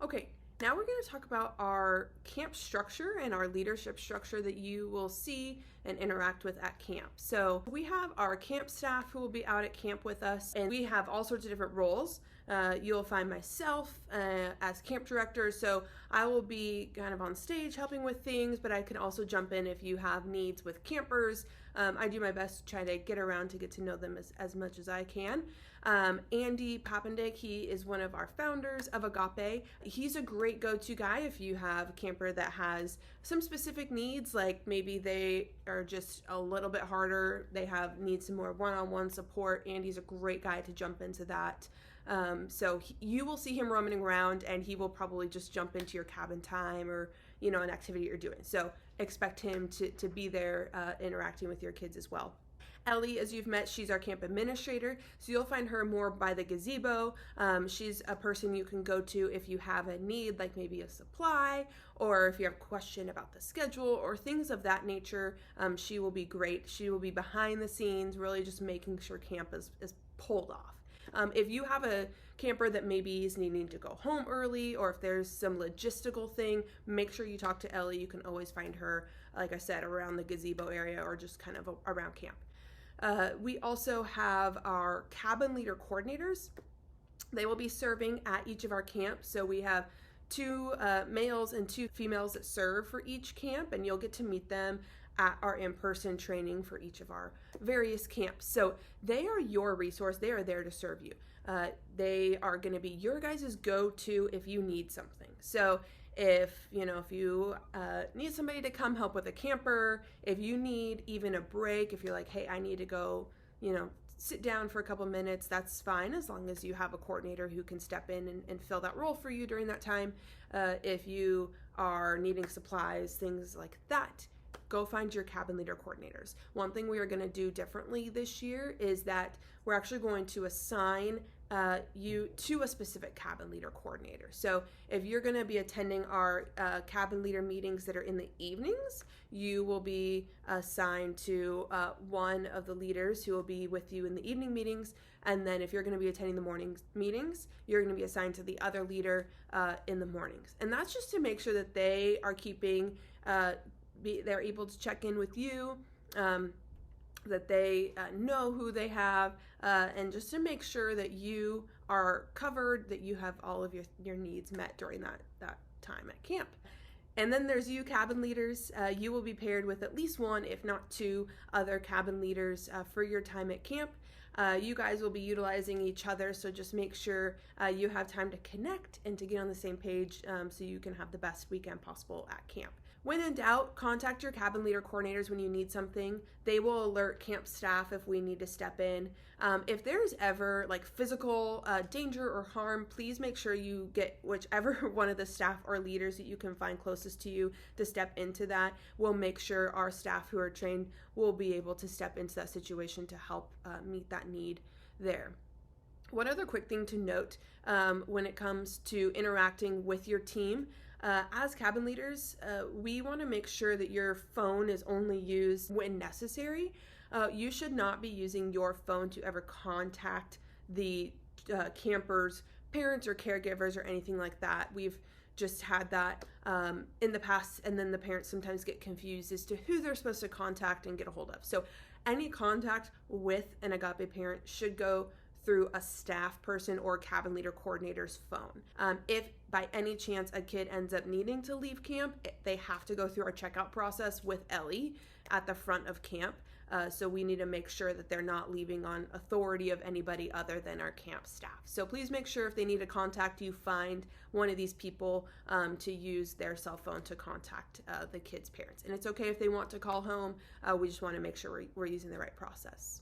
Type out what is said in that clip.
Okay, now we're going to talk about our camp structure and our leadership structure that you will see and interact with at camp. So we have our camp staff who will be out at camp with us, and we have all sorts of different roles. You'll find myself as camp director, so I will be kind of on stage helping with things, but I can also jump in if you have needs with campers. I do my best to try to get around to get to know them as much as I can. Andy Papendick, he is one of our founders of Agape. He's a great go-to guy if you have a camper that has some specific needs, like maybe they are just a little bit harder, they need some more one-on-one support. Andy's a great guy to jump into that. So you will see him roaming around, and he will probably just jump into your cabin time or, an activity you're doing. So expect him to be there interacting with your kids as well. Ellie, as you've met, she's our camp administrator, so you'll find her more by the gazebo. She's a person you can go to if you have a need, like maybe a supply, or if you have a question about the schedule or things of that nature. She will be great. She will be behind the scenes, really just making sure camp is pulled off. If you have a camper that maybe is needing to go home early, or if there's some logistical thing, make sure you talk to Ellie. You can always find her, like I said, around the gazebo area or just kind of around camp. We also have our cabin leader coordinators. They will be serving at each of our camps. So we have 2 males and 2 females that serve for each camp, and you'll get to meet them at our in-person training for each of our various camps. So they are your resource. They are there to serve you. They are going to be your guys' go-to if you need something. So if you need somebody to come help with a camper, if you need even a break, if you're like, hey, I need to go, sit down for a couple minutes, that's fine, as long as you have a coordinator who can step in and fill that role for you during that time. If you are needing supplies, things like that, go find your cabin leader coordinators. One thing we are going to do differently this year is that we're actually going to assign you to a specific cabin leader coordinator. So if you're going to be attending our cabin leader meetings that are in the evenings, you will be assigned to one of the leaders who will be with you in the evening meetings. And then if you're going to be attending the morning meetings, you're going to be assigned to the other leader in the mornings. And that's just to make sure that they are keeping they're able to check in with you, that they know who they have, and just to make sure that you are covered, that you have all of your needs met during that time at camp. And then there's you cabin leaders. You will be paired with at least 1, if not 2, other cabin leaders for your time at camp. You guys will be utilizing each other, so just make sure you have time to connect and to get on the same page so you can have the best weekend possible at camp. When in doubt, contact your cabin leader coordinators when you need something. They will alert camp staff if we need to step in. If there's ever physical danger or harm, please make sure you get whichever one of the staff or leaders that you can find closest to you to step into that. We'll make sure our staff who are trained will be able to step into that situation to help meet that need there. One other quick thing to note when it comes to interacting with your team, as cabin leaders, we want to make sure that your phone is only used when necessary. You should not be using your phone to ever contact the campers' parents or caregivers or anything like that. We've just had that in the past, and then the parents sometimes get confused as to who they're supposed to contact and get a hold of. So any contact with an Agape parent should go through a staff person or cabin leader coordinator's phone. If by any chance a kid ends up needing to leave camp, they have to go through our checkout process with Ellie at the front of camp. So we need to make sure that they're not leaving on authority of anybody other than our camp staff. So please make sure if they need to contact you, find one of these people to use their cell phone to contact the kids' parents. And it's okay if they want to call home. We just want to make sure we're using the right process.